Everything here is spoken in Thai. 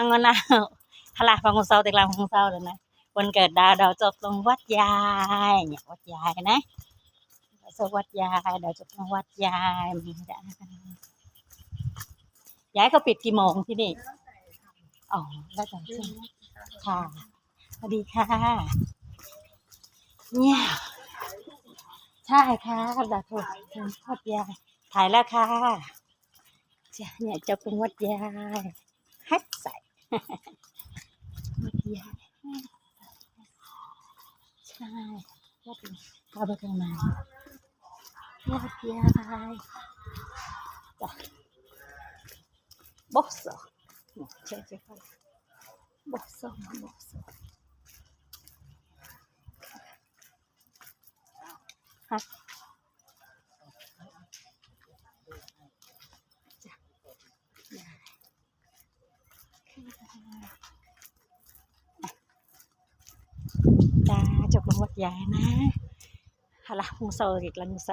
งอนนะฮลาฟังของเซาแต่กลางของเซาเลยนะวันเกิดดาวจบตรงวัดยายเนี่ยวัดยายนะสวัสดยายดาวจบตรงวัดยายมีได้ยายเขาปิดกี่โมงที่นี่อ๋อแล้วแต่ใช่ไหมค่ะสวัสดีค่ะเนี่ยใช่ค่ะดาวจบตรงวัดยายถ่ายแล้วค่ะจ้ะเนี่ยจะเป็นวัดยายฮัทใส่วัดยายใช่วัดเข้าไปข้างในวัดยายจ้ะบอสเนี่ยใช่ใช่ค่ะบอสบอสฮัทจ้ะยายจ้าจบลงวัดยายนะฮะละมุงโซอีกแล้วมุงโซ